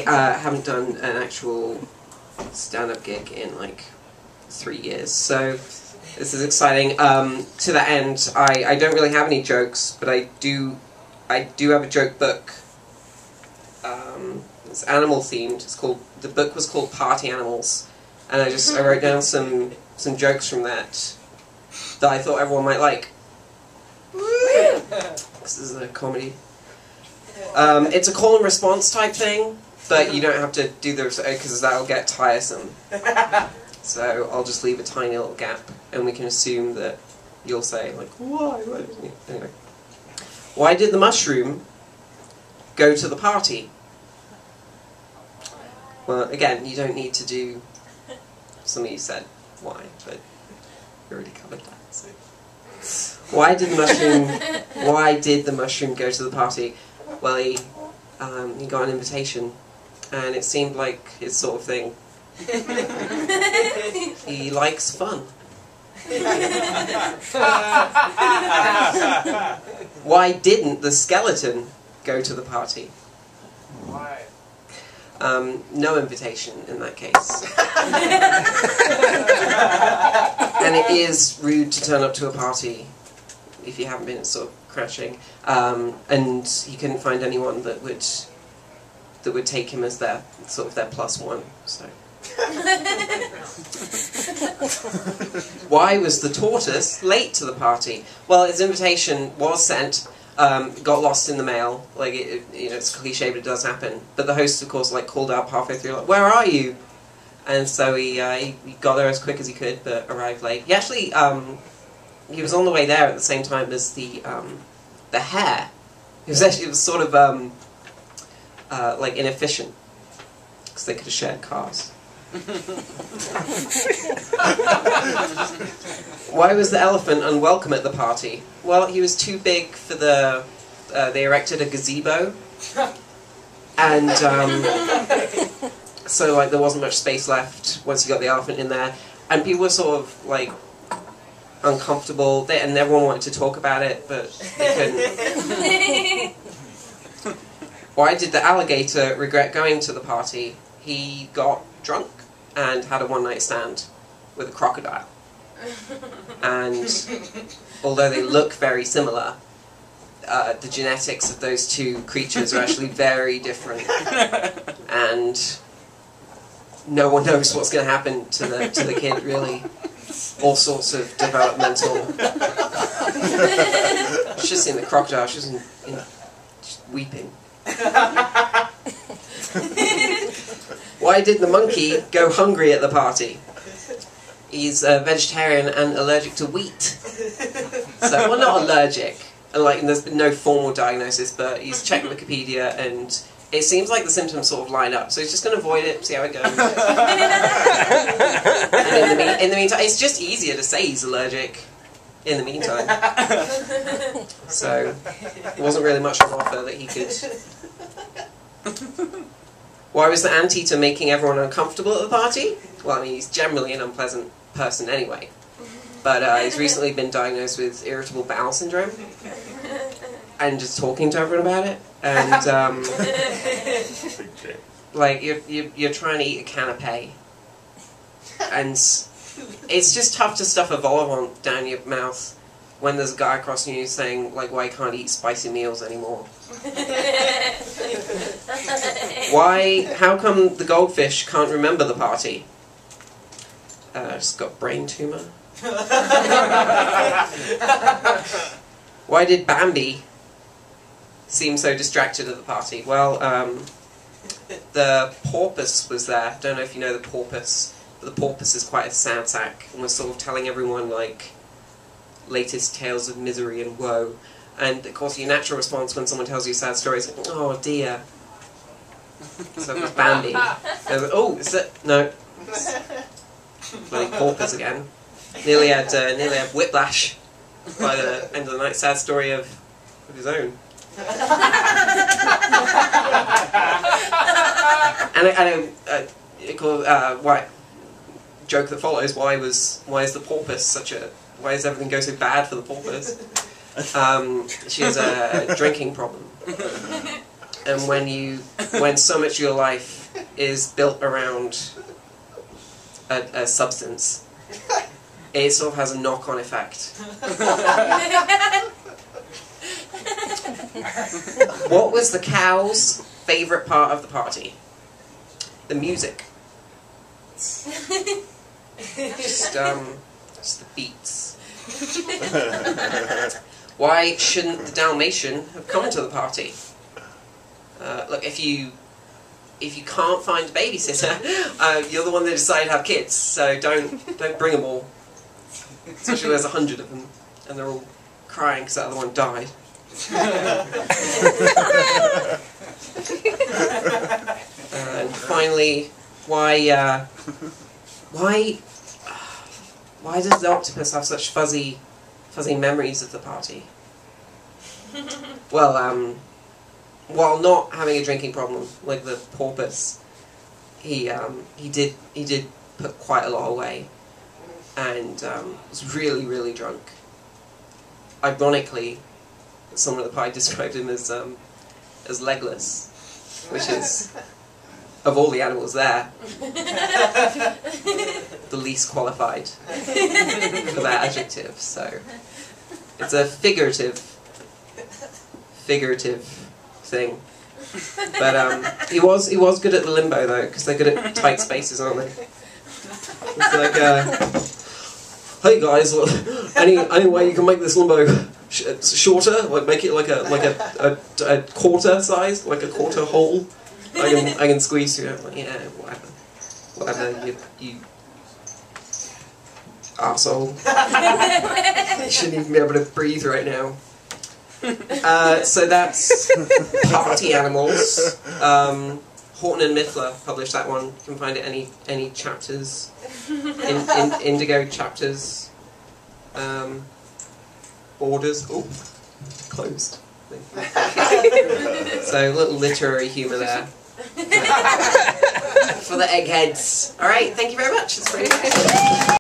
haven't done an actual stand-up gig in like 3 years, so this is exciting. To that end, I don't really have any jokes, but I do have a joke book. It's animal themed. The book was called Party Animals, and I wrote down some jokes from that I thought everyone might like. This is a comedy. It's a call and response type thing, but you don't have to do the because that'll get tiresome. So I'll just leave a tiny little gap, and we can assume that you'll say like, why? Anyway, why did the mushroom go to the party? Well, again, you don't need to do. Some of you said why, but we already covered that. So. Why did the mushroom go to the party? Well, he got an invitation, and it seemed like his sort of thing. He likes fun. Why didn't the skeleton go to the party? Why? No invitation in that case. And it is rude to turn up to a party if you haven't been sort of crashing. And he couldn't find anyone that would take him as their +1. So. Why was the tortoise late to the party? Well, his invitation was sent. Got lost in the mail. Like it's cliche, but it does happen. But the host, of course, called out halfway through, like, "Where are you?" And so he got there as quick as he could, but arrived late. He actually he was on the way there at the same time as the hare. It was sort of inefficient because they could have shared cars. Why was the elephant unwelcome at the party? Well, he was too big for they erected a gazebo, and so there wasn't much space left once you got the elephant in there, and people were sort of uncomfortable, and everyone wanted to talk about it, but they couldn't. Why did the alligator regret going to the party? He got drunk and had a one-night stand with a crocodile. And although they look very similar, the genetics of those two creatures are actually very different. And no one knows what's going to happen to the kid, really. All sorts of developmental... She's just seen the crocodile, she's just weeping. Why did the monkey go hungry at the party? He's a vegetarian and allergic to wheat. So, well, not allergic. There's been no formal diagnosis, but he's checked Wikipedia, and it seems like the symptoms sort of line up. So he's just going to avoid it, see how it goes. And in the meantime, it's just easier to say he's allergic. In the meantime. So, there wasn't really much on offer that he could... Why was the anteater making everyone uncomfortable at the party? Well, I mean, he's generally an unpleasant person anyway. But he's recently been diagnosed with irritable bowel syndrome. And just talking to everyone about it. And, you're trying to eat a canapé. And it's just tough to stuff a vol au vent down your mouth when there's a guy across from you saying, why you can't eat spicy meals anymore. How come the goldfish can't remember the party? Just got brain tumor. Why did Bambi seem so distracted at the party? Well, the porpoise was there. Don't know if you know the porpoise, but the porpoise is quite a sad sack, and was sort of telling everyone, latest tales of misery and woe. And, of course, your natural response when someone tells you a sad story is, oh dear. So it was Bambi. Oh, is it? No. Bloody porpoise again. Nearly had whiplash by the end of the night. Sad story of his own. Joke that follows. Why is the porpoise why does everything go so bad for the porpoise? She has a drinking problem. and when so much of your life is built around a substance, it sort of has a knock-on effect. What was the cow's favourite part of the party? The music. Just the beats. Why shouldn't the Dalmatian have come to the party? Look, if you can't find a babysitter, you're the one that decided to have kids, so don't bring them all. Especially when there's 100 of them, and they're all crying because the other one died. And finally, why does the octopus have such fuzzy memories of the party? Well, while not having a drinking problem like the porpoise, he did put quite a lot away, and was really drunk. Ironically, someone at the party described him as legless, which is, of all the animals there, the least qualified for that adjective. So it's a figurative thing. But he was good at the limbo though, because they're good at tight spaces, aren't they? It's like, hey guys, any way you can make this limbo shorter? Like make it like a quarter size, like a quarter hole. I can squeeze through it. Like, yeah, whatever. You arsehole. You shouldn't even be able to breathe right now. So that's Party Animals. Horton and Miffler published that one. You can find it any chapters, Indigo chapters, orders. Oh, closed. So a little literary humour there for the eggheads. All right, thank you very much. It's really